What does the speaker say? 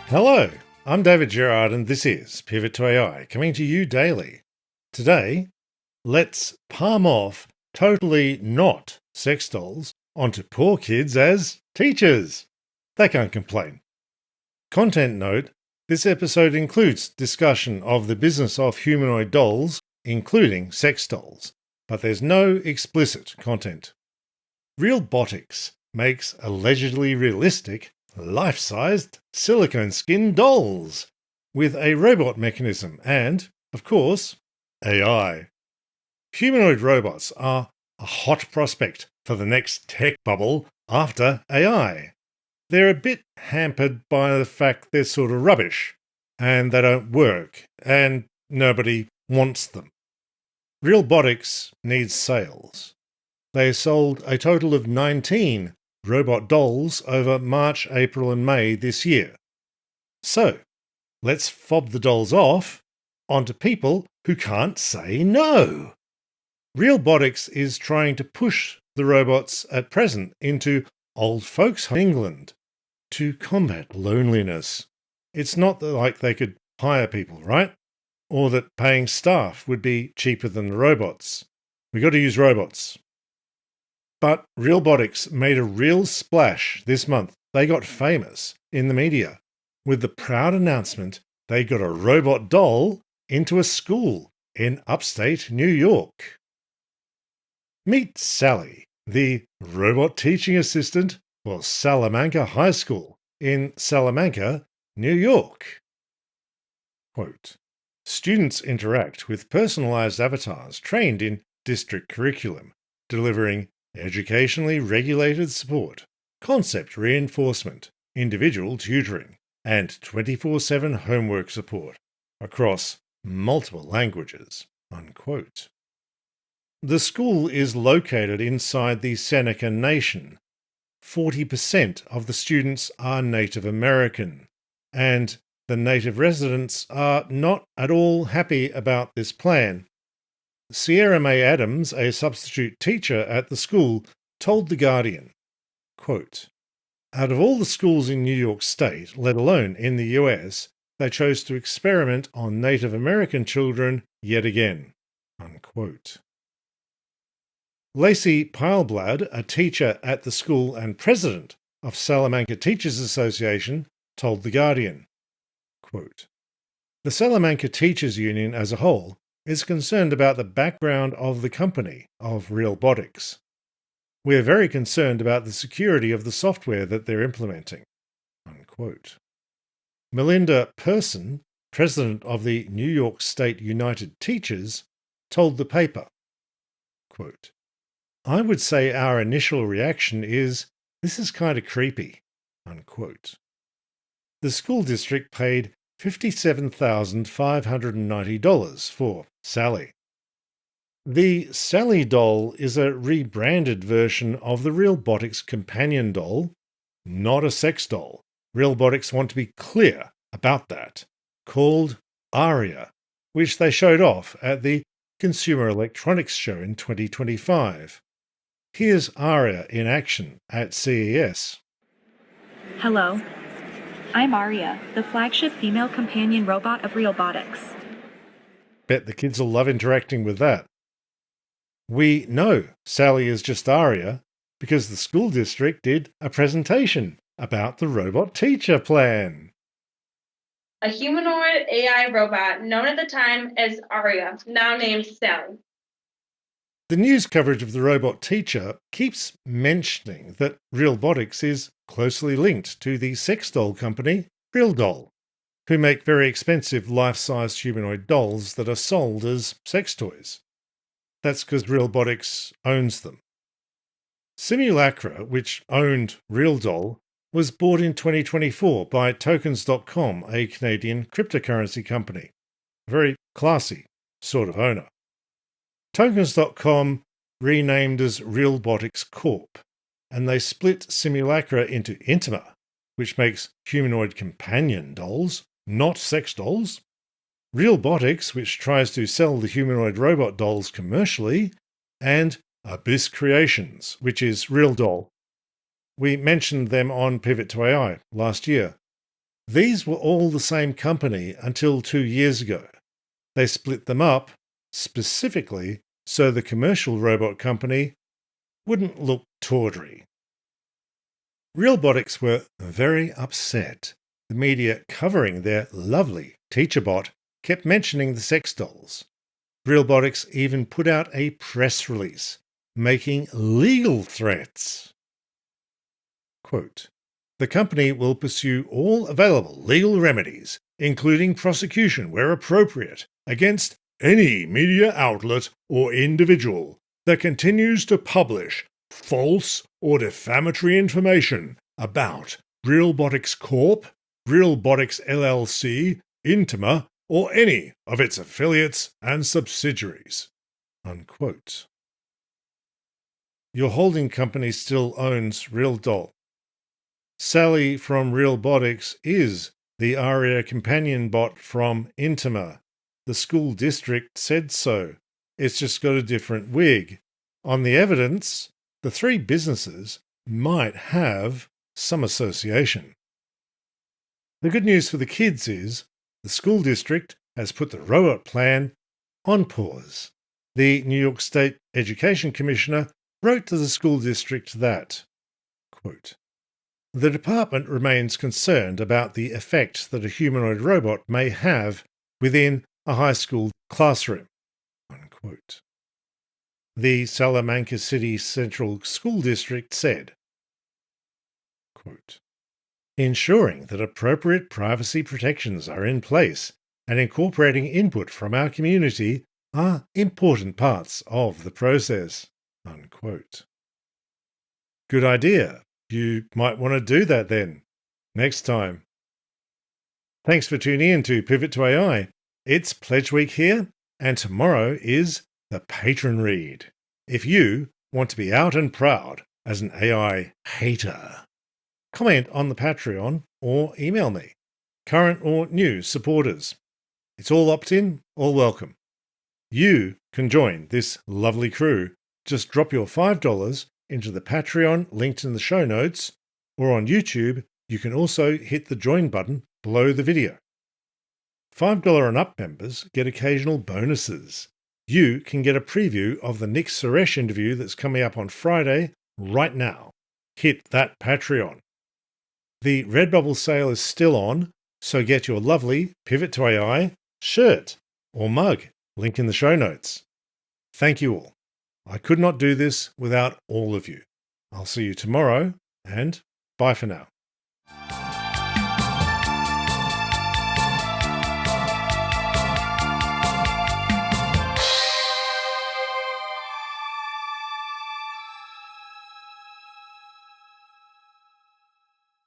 Hello, I'm David Gerard and this is Pivot to AI, coming to you daily. Today, let's palm off totally not sex dolls onto poor kids as teachers. They can't complain. Content note, this episode includes discussion of the business of humanoid dolls, including sex dolls, but there's no explicit content. Realbotix makes allegedly realistic, life-sized silicone skin dolls with a robot mechanism and, of course, AI. Humanoid robots are a hot prospect for the next tech bubble after AI. They're a bit hampered by the fact they're sort of rubbish and they don't work and nobody wants them. Realbotix needs sales. They sold a total of 19 robot dolls over March, April and May this year. So, let's fob the dolls off onto people who can't say no. Realbotix is trying to push the robots at present into old folks' home in England to combat loneliness. It's not like they could hire people, right? Or that paying staff would be cheaper than the robots. We got to use robots. But Realbotix made a real splash this month. They got famous in the media with the proud announcement they got a robot doll into a school in upstate New York. Meet Sally, the robot teaching assistant for Salamanca High School in Salamanca, New York. Quote, students interact with personalized avatars trained in district curriculum, delivering educationally regulated support, concept reinforcement, individual tutoring, and 24/7 homework support across multiple languages. Unquote. The school is located inside the Seneca Nation. 40% of the students are Native American, and the native residents are not at all happy about this plan. Sierra Mae Adams, a substitute teacher at the school, told The Guardian, quote, out of all the schools in New York State, let alone in the US, they chose to experiment on Native American children yet again. Unquote. Lacey Pileblad, a teacher at the school and president of Salamanca Teachers Association, told The Guardian, quote, the Salamanca Teachers Union as a whole is concerned about the background of the company, of Realbotix. We are very concerned about the security of the software that they're implementing. Unquote. Melinda Person, president of the New York State United Teachers, told the paper, quote, I would say our initial reaction is, this is kind of creepy. Unquote. The school district paid $57,590 for Sally. The Sally doll is a rebranded version of the Realbotix companion doll, not a sex doll. Realbotix want to be clear about that, called Aria, which they showed off at the Consumer Electronics Show in 2025. Here's Aria in action at CES. Hello. I'm Aria, the flagship female companion robot of Realbotix. Bet the kids will love interacting with that. We know Sally is just Aria because the school district did a presentation about the robot teacher plan. A humanoid AI robot known at the time as Aria, now named Sally. The news coverage of the robot teacher keeps mentioning that Realbotix is closely linked to the sex doll company Realdoll, who make very expensive life-sized humanoid dolls that are sold as sex toys. That's because Realbotix owns them. Simulacra, which owned Realdoll, was bought in 2024 by Tokens.com, a Canadian cryptocurrency company. A very classy sort of owner. Tokens.com renamed as Realbotix Corp, and they split Simulacra into Intima, which makes humanoid companion dolls, not sex dolls, Realbotix, which tries to sell the humanoid robot dolls commercially, and Abyss Creations, which is Realdoll. We mentioned them on Pivot to AI last year. These were all the same company until 2 years ago. They split them up specifically so the commercial robot company wouldn't look tawdry. Realbotix were very upset. The media covering their lovely teacher bot kept mentioning the sex dolls. Realbotix even put out a press release making legal threats. Quote, "The company will pursue all available legal remedies, including prosecution where appropriate, against any media outlet or individual that continues to publish false or defamatory information about Realbotix Corp., Realbotix LLC, Intima, or any of its affiliates and subsidiaries." Unquote. Your holding company still owns RealDoll. Sally from Realbotix is the ARIA companion bot from Intima. The school district said so. It's just got a different wig. On the evidence, the three businesses might have some association. The good news for the kids is the school district has put the robot plan on pause. The New York State Education Commissioner wrote to the school district that, quote, "The department remains concerned about the effect that a humanoid robot may have within a high school classroom." Unquote. The Salamanca City Central School District said, quote, "Ensuring that appropriate privacy protections are in place and incorporating input from our community are important parts of the process." Unquote. Good idea. You might want to do that then, next time. Thanks for tuning in to Pivot to AI. It's Pledge Week here, and tomorrow is the Patron Read. If you want to be out and proud as an AI hater, comment on the Patreon or email me, current or new supporters. It's all opt-in, all welcome. You can join this lovely crew. Just drop your $5 into the Patreon linked in the show notes, or on YouTube, you can also hit the join button below the video. $5 and up members get occasional bonuses. You can get a preview of the Nick Suresh interview that's coming up on Friday right now. Hit that Patreon. The Redbubble sale is still on, so get your lovely Pivot to AI shirt or mug, link in the show notes. Thank you all. I could not do this without all of you. I'll see you tomorrow, and bye for now.